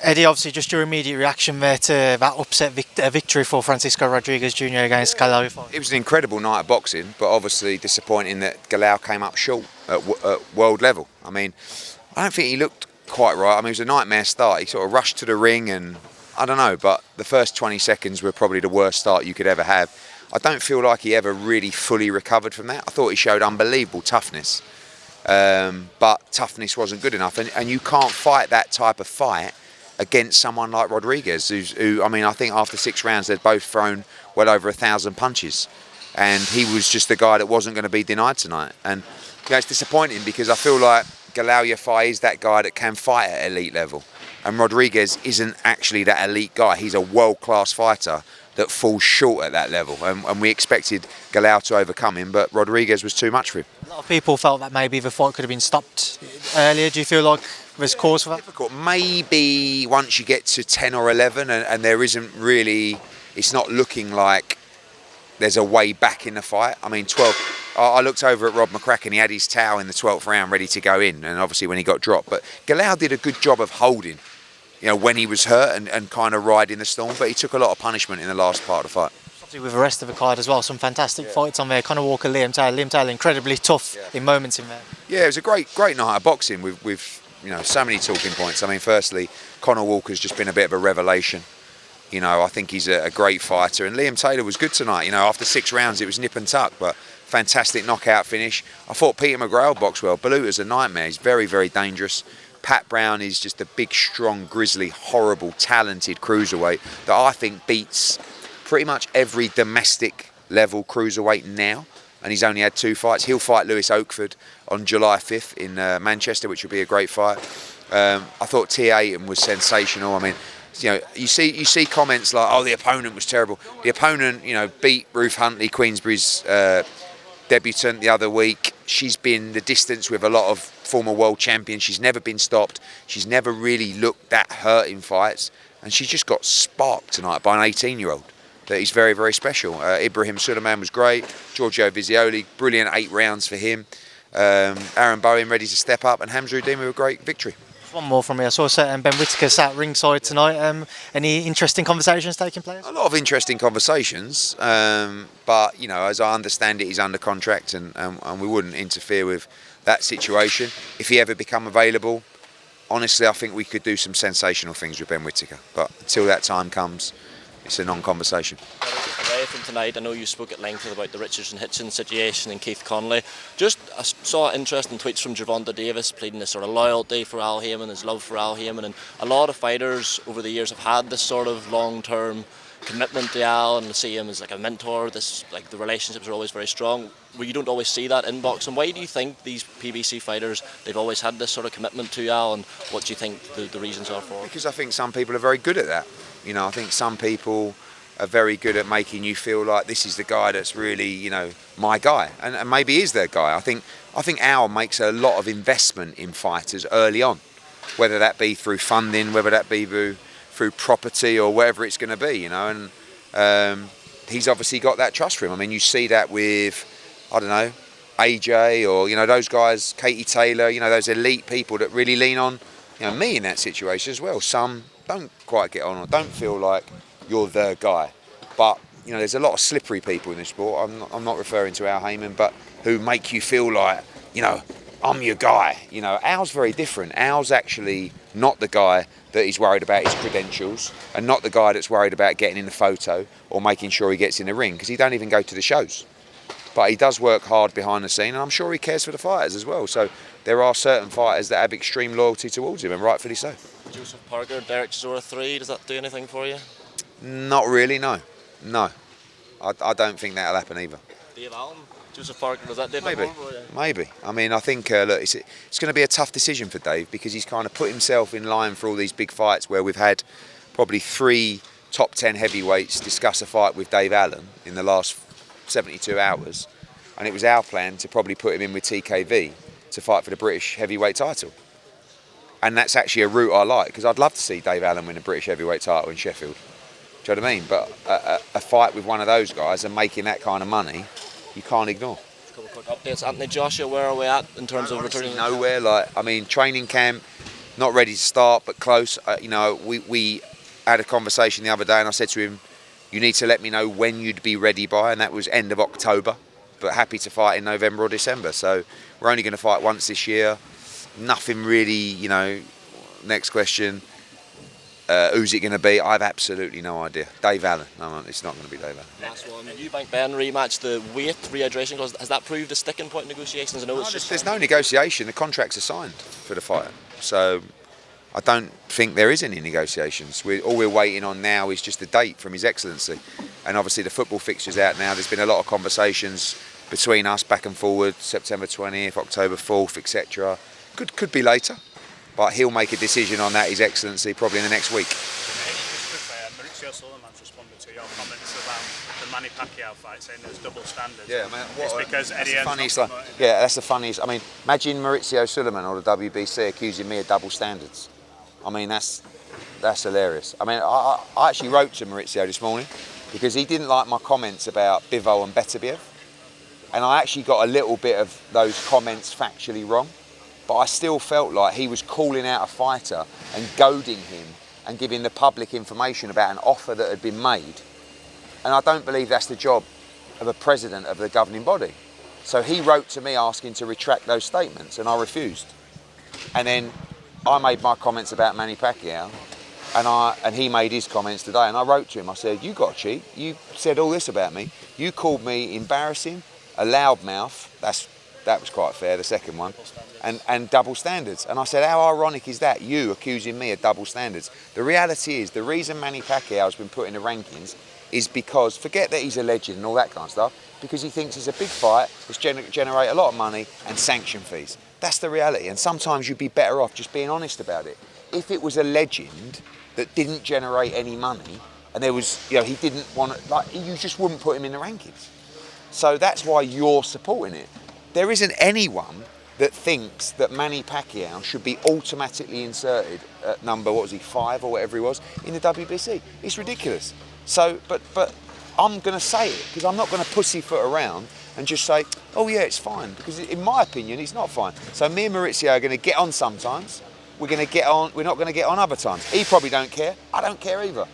Eddie, obviously, just your immediate reaction there to that upset victory for Francisco Rodriguez Jr. against Galal Yafai. It was an incredible night of boxing, but obviously disappointing that Galal came up short at world level. I mean, I don't think he looked quite right. I mean, it was a nightmare start. He sort of rushed to the ring and, I don't know, but the first 20 seconds were probably the worst start you could ever have. I don't feel like he ever really fully recovered from that. I thought he showed unbelievable toughness, but toughness wasn't good enough. And you can't fight that type of fight against someone like Rodriguez, who, I mean, I think after 6 rounds they'd both thrown well over 1,000 punches, and he was just the guy that wasn't going to be denied tonight. And you know, it's disappointing because I feel like Galal Yafai is that guy that can fight at elite level, and Rodriguez isn't actually that elite guy. He's a world-class fighter that falls short at that level, and we expected Galal to overcome him, but Rodriguez was too much for him. A lot of people felt that maybe the fight could have been stopped earlier. Do you feel like there's cause for that? Difficult. Maybe once you get to 10 or 11 and there isn't really, it's not looking like there's a way back in the fight. I mean, 12, I looked over at Rob McCracken, he had his towel in the 12th round ready to go in, and obviously when he got dropped, but Galal did a good job of holding, you know, when he was hurt and kind of riding the storm, but he took a lot of punishment in the last part of the fight. With the rest of the card as well, some fantastic fights on there. Conor Walker, Liam Taylor, incredibly tough in moments in there. Yeah, it was a great night of boxing with you know, so many talking points. I mean, firstly, Conor Walker's just been a bit of a revelation. You know, I think he's a great fighter, and Liam Taylor was good tonight. You know, after 6 rounds, it was nip and tuck, but fantastic knockout finish. I thought Peter McGrail boxed well. Baluta's a nightmare. He's very, very dangerous. Pat Brown is just a big, strong, grizzly, horrible, talented cruiserweight that I think beats pretty much every domestic level cruiserweight now, and he's only had 2 fights. He'll fight Lewis Oakford on July 5th in Manchester, which will be a great fight. I thought T8 was sensational. I mean, you know, you see comments like, "Oh, the opponent was terrible." The opponent, you know, beat Ruth Huntley, Queensbury's debutant the other week. She's been the distance with a lot of former world champions. She's never been stopped. She's never really looked that hurt in fights, and she's just got sparked tonight by an 18-year-old. That he's very, very special. Ibrahim Sulaiman was great. Giorgio Vizioli, brilliant 8 rounds for him. Aaron Bowen ready to step up, and Hamza Uddin with a great victory. One more from me. I saw Ben Whittaker sat ringside tonight. Any interesting conversations taking place? A lot of interesting conversations, but you know, as I understand it, he's under contract, and we wouldn't interfere with that situation. If he ever become available, honestly, I think we could do some sensational things with Ben Whittaker. But until that time comes, it's a non-conversation. Away from tonight, I know you spoke at length about the Richards and Hitchens situation and Keith Connolly. Just I saw interesting tweets from Gervonta Davis pleading this sort of loyalty for Al Haymon, his love for Al Haymon, and a lot of fighters over the years have had this sort of long-term commitment to Al and see him as like a mentor. This, like, the relationships are always very strong. Well, you don't always see that in boxing. Why do you think these PBC fighters, they've always had this sort of commitment to Al, and what do you think the reasons are for it? Because I think some people are very good at that. You know, I think some people are very good at making you feel like this is the guy that's really, you know, my guy, and maybe is their guy. I think Al makes a lot of investment in fighters early on, whether that be through funding, whether that be through property or whatever it's going to be, you know, and he's obviously got that trust for him. I mean, you see that with, I don't know, AJ, or, you know, those guys, Katie Taylor, you know, those elite people that really lean on, you know, me in that situation as well. Some don't quite get on or don't feel like you're the guy, but you know, there's a lot of slippery people in this sport. I'm not referring to Al Haymon, but who make you feel like, you know, I'm your guy. You know, Al's very different. Al's actually not the guy that he's worried about his credentials, and not the guy that's worried about getting in the photo or making sure he gets in the ring, because he don't even go to the shows. But he does work hard behind the scene, and I'm sure he cares for the fighters as well. So there are certain fighters that have extreme loyalty towards him, and rightfully so. Joseph Parker, Parker-Chisora 3, does that do anything for you? Not really, no. I don't think that'll happen either. Dave Allen, Joseph Parker, does that do Maybe. anything for you? Maybe. I mean, I think look, it's going to be a tough decision for Dave, because he's kind of put himself in line for all these big fights where we've had probably 3 top 10 heavyweights discuss a fight with Dave Allen in the last 72 hours, and it was our plan to probably put him in with TKV to fight for the British heavyweight title. And that's actually a route I like, because I'd love to see Dave Allen win a British heavyweight title in Sheffield. Do you know what I mean? But a fight with one of those guys and making that kind of money, you can't ignore. A couple of quick updates. Anthony Joshua, where are we at in terms of returning? Nowhere. Like, I mean, training camp not ready to start, but close. You know, we had a conversation the other day, and I said to him, "You need to let me know when you'd be ready by," and that was end of October. But happy to fight in November or December. So we're only going to fight once this year. Nothing really, you know. Next question. Who's it going to be? I have absolutely no idea. Dave Allen. No, it's not going to be Dave Allen. Last one. Eubank Benn rematch, the weight rehydration clause. Has that proved a sticking point in negotiations? I know There's no negotiation. The contracts are signed for the fight. So I don't think there is any negotiations. All we're waiting on now is just a date from His Excellency. And obviously the football fixture's out now. There's been a lot of conversations between us back and forward, September 20th, October 4th, etc. Could be later. But he'll make a decision on that, His Excellency, probably in the next week. Mauricio Sulaiman's responded to your comments about the Manny Pacquiao fight, saying there's double standards. Yeah, man, it's because Eddie Hearn's not promoting it. Yeah, that's the funniest. I mean, imagine Mauricio Sulaiman or the WBC accusing me of double standards. I mean, that's hilarious. I mean, I actually wrote to Mauricio this morning because he didn't like my comments about Bivol and Beterbiev. And I actually got a little bit of those comments factually wrong. But I still felt like he was calling out a fighter and goading him and giving the public information about an offer that had been made. And I don't believe that's the job of a president of the governing body. So he wrote to me asking to retract those statements, and I refused. And then I made my comments about Manny Pacquiao, and he made his comments today. And I wrote to him, I said, "You got to cheat. You said all this about me. You called me embarrassing, a loudmouth." That was quite fair, the second one. And double standards. And I said, how ironic is that, you accusing me of double standards? The reality is, the reason Manny Pacquiao has been put in the rankings is because, forget that he's a legend and all that kind of stuff, because he thinks it's a big fight, it's generate a lot of money and sanction fees. That's the reality. And sometimes you'd be better off just being honest about it. If it was a legend that didn't generate any money, and there was, you know, he didn't want to, like, you just wouldn't put him in the rankings. So that's why you're supporting it. There isn't anyone that thinks that Manny Pacquiao should be automatically inserted at number, 5 or whatever he was, in the WBC. It's ridiculous. So, but I'm going to say it, because I'm not going to pussyfoot around and just say, oh yeah, it's fine, because in my opinion, it's not fine. So me and Mauricio are going to get on sometimes, we're not going to get on other times. He probably don't care, I don't care either.